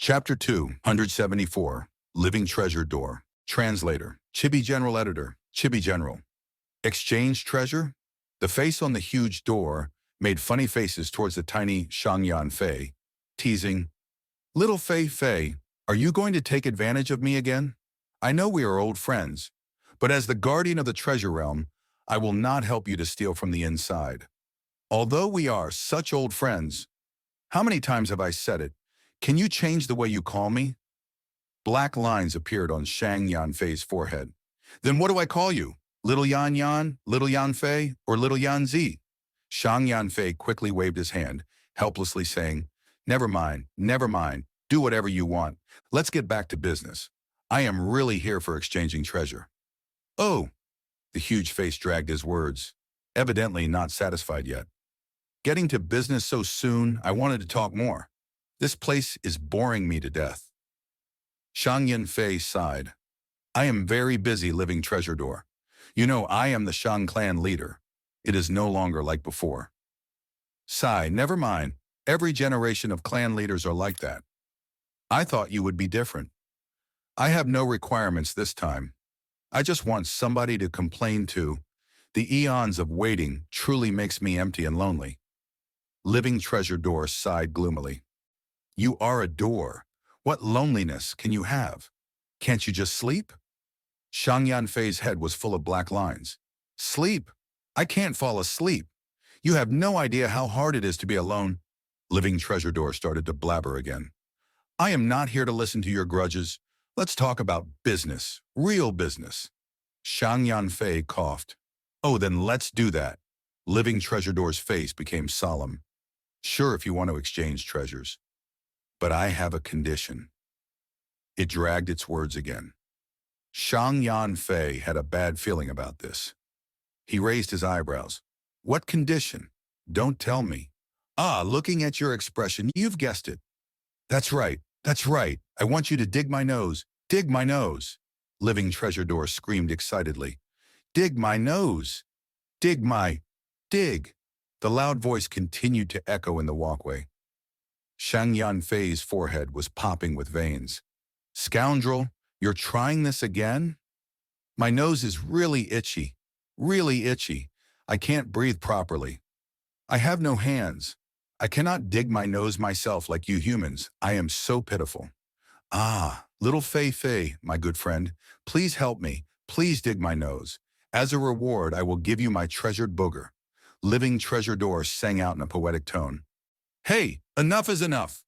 Chapter 274, Living Treasure Door. Translator, Chibi General Editor, Chibi General. Exchange treasure? The face on the huge door made funny faces towards the tiny Shangyan Fei, teasing, "Little Fei Fei, are you going to take advantage of me again? I know we are old friends, but as the guardian of the treasure realm, I will not help you to steal from the inside. Although we are such old friends, how many times have I said it? Can you change the way you call me?" Black lines appeared on Shang Yanfei's forehead. "Then what do I call you? Little Yan Yan, Little Yan Fei, or Little Yan Zi?" Shang Yanfei quickly waved his hand, helplessly saying, never mind, do whatever you want. Let's get back to business. I am really here for exchanging treasure." "Oh," the huge face dragged his words, evidently not satisfied yet. "Getting to business so soon, I wanted to talk more. This place is boring me to death." Shang Yanfei sighed. "I am very busy living treasure door. You know I am the Shang clan leader. It is no longer like before." "Sigh, never mind. Every generation of clan leaders are like that. I thought you would be different. I have no requirements this time. I just want somebody to complain to. The eons of waiting truly makes me empty and lonely." Living treasure door sighed gloomily. "You are a door. What loneliness can you have? Can't you just sleep?" Shang Yanfei's head was full of black lines. "Sleep? I can't fall asleep. You have no idea how hard it is to be alone." Living treasure door started to blabber again. "I am not here to listen to your grudges. Let's talk about business, real business." Shang Yanfei coughed. "Oh, then let's do that." Living treasure door's face became solemn. "Sure, if you want to exchange treasures. But I have a condition." It dragged its words again. Shang Yanfei had a bad feeling about this. He raised his eyebrows. "What condition? Don't tell me." "Ah, looking at your expression, you've guessed it." That's right. I want you to dig my nose. Dig my nose." Living treasure door screamed excitedly. "Dig my nose. Dig." The loud voice continued to echo in the walkway. Shang Yanfei's forehead was popping with veins. "Scoundrel, you're trying this again? My nose is really itchy. Really itchy. I can't breathe properly. I have no hands. I cannot dig my nose myself like you humans. I am so pitiful." "Ah, little Fei Fei, my good friend, please help me. Please dig my nose. As a reward, I will give you my treasured booger." Living treasure door sang out in a poetic tone. "Hey, enough is enough!"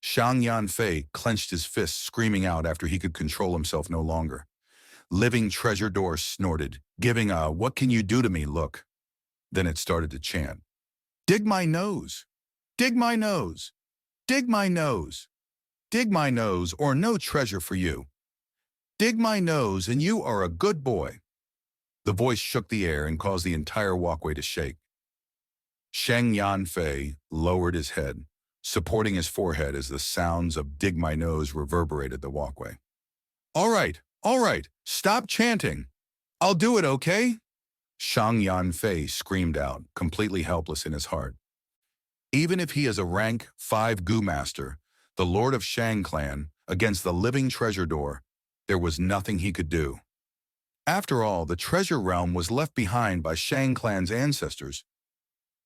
Shang Yanfei clenched his fists, screaming out after he could control himself no longer. Living treasure door snorted, giving a "what can you do to me" look. Then it started to chant. "Dig my nose. Dig my nose. Dig my nose. Dig my nose or no treasure for you. Dig my nose and you are a good boy." The voice shook the air and caused the entire walkway to shake. Shang Yanfei lowered his head, supporting his forehead as the sounds of "dig my nose" reverberated the walkway. All right, stop chanting. I'll do it, okay?" Shang Yanfei screamed out, completely helpless in his heart. Even if he is a rank 5 Gu Master, the Lord of Shang clan, against the living treasure door, there was nothing he could do. After all, the treasure realm was left behind by Shang clan's ancestors.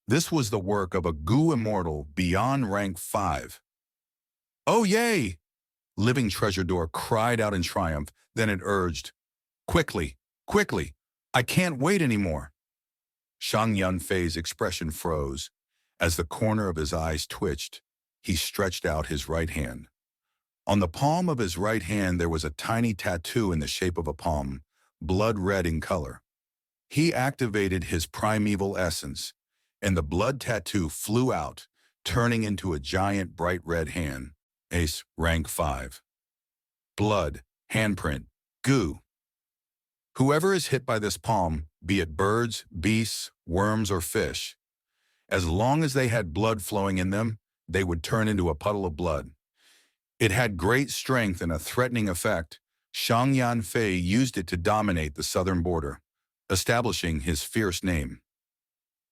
This was the work of a Gu immortal beyond rank 5. "Oh, yay!" Living treasure door cried out in triumph, then it urged, Quickly, I can't wait anymore." Shang Yanfei's expression froze. As the corner of his eyes twitched, he stretched out his right hand. On the palm of his right hand there was a tiny tattoo in the shape of a palm, blood red in color. He activated his primeval essence, and the blood tattoo flew out, turning into a giant bright red hand. Ace, rank 5. Blood, handprint, Gu. Whoever is hit by this palm, be it birds, beasts, worms, or fish, as long as they had blood flowing in them, they would turn into a puddle of blood. It had great strength and a threatening effect. Shang Yanfei used it to dominate the southern border, establishing his fierce name.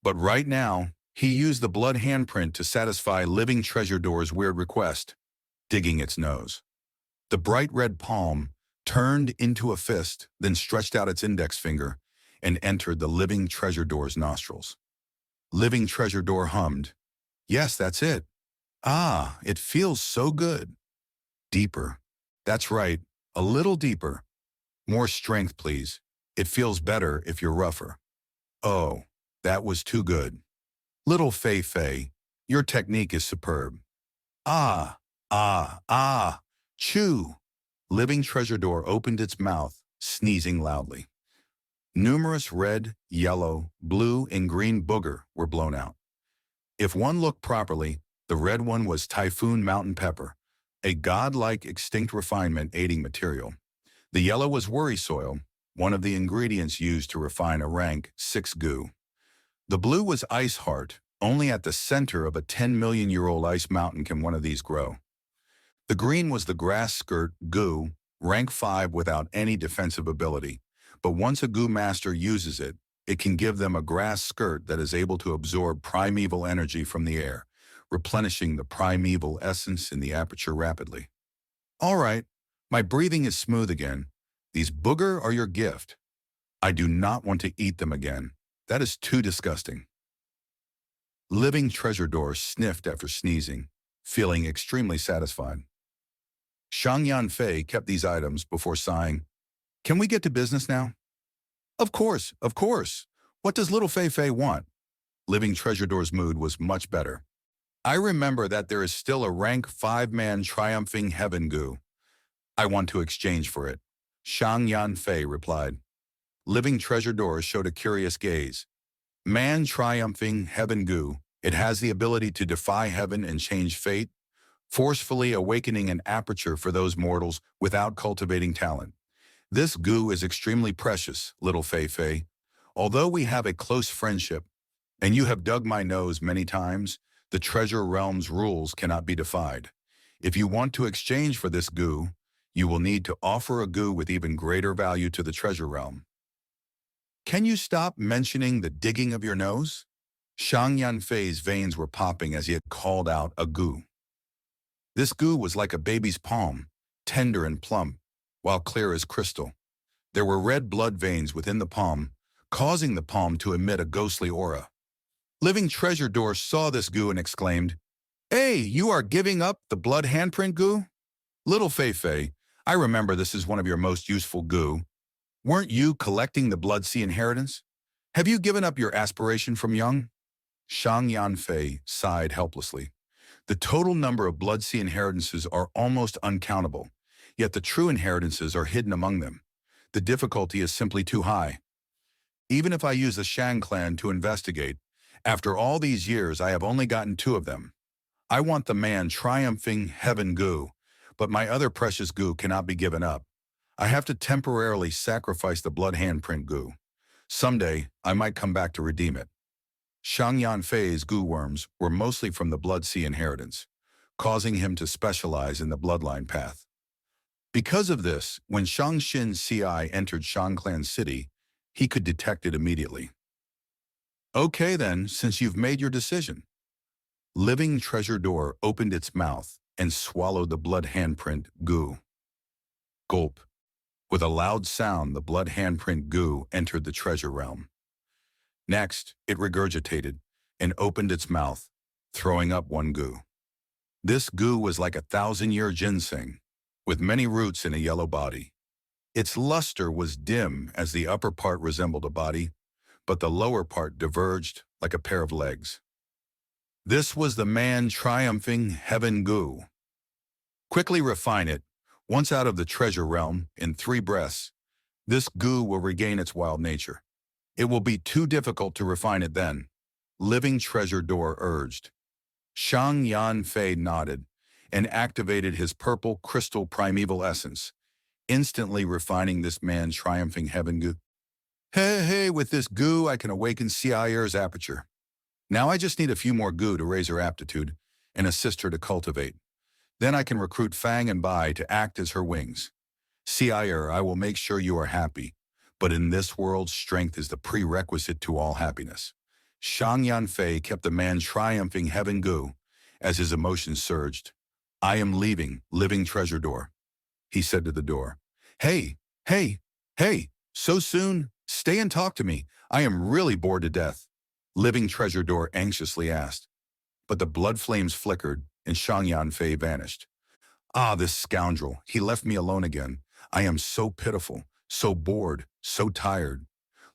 But right now, he used the blood handprint to satisfy Living Treasure Door's weird request. digging its nose. The bright red palm turned into a fist, then stretched out its index finger and entered the living treasure door's nostrils. Living treasure door hummed, "Yes, that's it. Ah, it feels so good." "Deeper. That's right. A little deeper. More strength, please. It feels better if you're rougher." "Oh, that was too good. Little Fei Fei, your technique is superb." "Ah, ah, ah, chew." Living treasure door opened its mouth, sneezing loudly. Numerous red, yellow, blue, and green booger were blown out. If one looked properly, the red one was Typhoon Mountain Pepper, a godlike extinct refinement aiding material. The yellow was worry soil, one of the ingredients used to refine a rank 6 goo. The blue was ice heart. Only at the center of a 10-million-year-old ice mountain can one of these grow. The green was the grass skirt goo, rank 5 without any defensive ability. But once a goo master uses it, it can give them a grass skirt that is able to absorb primeval energy from the air, replenishing the primeval essence in the aperture rapidly. "All right, my breathing is smooth again. These booger are your gift. I do not want to eat them again. That is too disgusting." Living treasure door sniffed after sneezing, feeling extremely satisfied. Shang Yanfei kept these items before sighing, "Can we get to business now?" Of course, of course. What does little Fei Fei want?" Living treasure door's mood was much better. "I remember that there is still a rank 5-man triumphing heaven goo. I want to exchange for it." Shang Yanfei replied. Living treasure door showed a curious gaze. "Man triumphing heaven goo. It has the ability to defy heaven and change fate, forcefully awakening an aperture for those mortals without cultivating talent. This goo is extremely precious, little Fei Fei. Although we have a close friendship, and you have dug my nose many times, the treasure realm's rules cannot be defied. If you want to exchange for this goo, you will need to offer a goo with even greater value to the treasure realm." "Can you stop mentioning the digging of your nose?" Shang Yanfei's veins were popping as he had called out a goo. This goo was like a baby's palm, tender and plump, while clear as crystal. There were red blood veins within the palm, causing the palm to emit a ghostly aura. Living treasure door saw this goo and exclaimed, "Hey, you are giving up the blood handprint goo? Little Fei Fei, I remember this is one of your most useful goo. Weren't you collecting the Blood Sea inheritance? Have you given up your aspiration from young?" Shang Yanfei sighed helplessly. The total number of Blood Sea inheritances are almost uncountable, yet the true inheritances are hidden among them. The difficulty is simply too high. Even if I use the Shang clan to investigate, after all these years I have only gotten 2 of them. I want the man triumphing heaven goo, but my other precious goo cannot be given up. I have to temporarily sacrifice the blood handprint goo. Someday, I might come back to redeem it. Shang Yanfei's goo worms were mostly from the Blood Sea inheritance, causing him to specialize in the bloodline path. Because of this, when Shang Xin Ci entered Shang Clan City, he could detect it immediately. "Okay then, since you've made your decision." Living treasure door opened its mouth and swallowed the blood handprint goo. Gulp. With a loud sound, the blood handprint goo entered the treasure realm. Next, it regurgitated and opened its mouth, throwing up 1 goo. This goo was like a 1,000-year ginseng, with many roots in a yellow body. Its luster was dim as the upper part resembled a body, but the lower part diverged like a pair of legs. This was the man triumphing heaven goo. Quickly refine it. Once out of the treasure realm, in 3 breaths, this goo will regain its wild nature. It will be too difficult to refine it then. Living treasure door urged. Shang Yanfei nodded and activated his purple crystal primeval essence, instantly refining this man's triumphing heaven goo. Hey, with this goo I can awaken Cia's aperture. Now I just need a few more goo to raise her aptitude and assist her to cultivate. Then I can recruit Fang and Bai to act as her wings. Cia, I will make sure you are happy, but in this world, strength is the prerequisite to all happiness. Shang Yanfei kept the man triumphing heaven goo as his emotions surged. I am leaving, living treasure door, he said to the door. Hey, hey, hey, so soon? Stay and talk to me. I am really bored to death, living treasure door anxiously asked. But the blood flames flickered and Shang Yanfei vanished. Ah, this scoundrel, he left me alone again. I am so pitiful, so bored, so tired.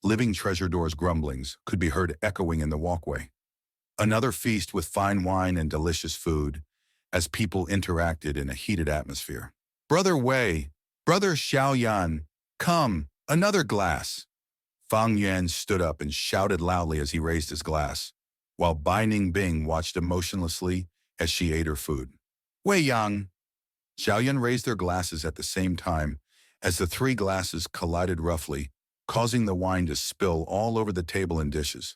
Living treasure door's grumblings could be heard echoing in the walkway. Another feast with fine wine and delicious food, as people interacted in a heated atmosphere. Brother Wei, Brother Xiaoyan, come, another glass. Fang Yuan stood up and shouted loudly as he raised his glass, while Bai Ningbing watched emotionlessly as she ate her food. Wei Yang. Xiaoyan raised their glasses at the same time as the three glasses collided roughly, causing the wine to spill all over the table and dishes.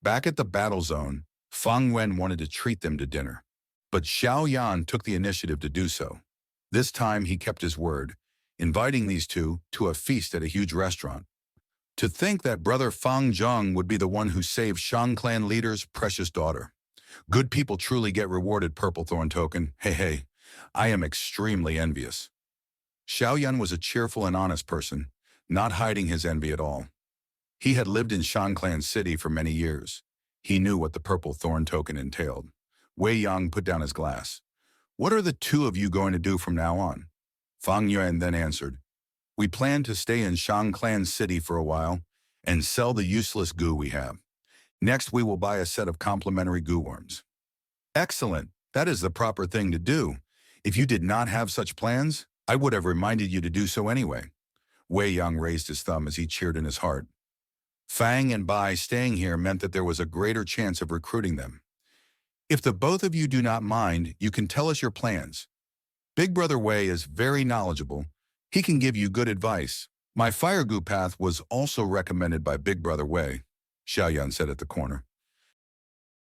Back at the battle zone, Fang Wen wanted to treat them to dinner, but Xiao Yan took the initiative to do so. This time he kept his word, inviting these two to a feast at a huge restaurant. To think that brother Fang Zheng would be the one who saved Shang clan leader's precious daughter. Good people truly get rewarded, Purple Thorn Token. Hey, hey, I am extremely envious. Xiao Yan was a cheerful and honest person, not hiding his envy at all. He had lived in Shang Clan City for many years. He knew what the Purple Thorn Token entailed. Wei Yang put down his glass. What are the two of you going to do from now on? Fang Yuan then answered, we plan to stay in Shang Clan City for a while and sell the useless goo we have. Next, we will buy a set of complimentary goo worms. Excellent. That is the proper thing to do. If you did not have such plans, I would have reminded you to do so anyway. Wei Yang raised his thumb as he cheered in his heart. Fang and Bai staying here meant that there was a greater chance of recruiting them. If the both of you do not mind, you can tell us your plans. Big Brother Wei is very knowledgeable. He can give you good advice. My fire goo path was also recommended by Big Brother Wei, Xiaoyan said at the corner.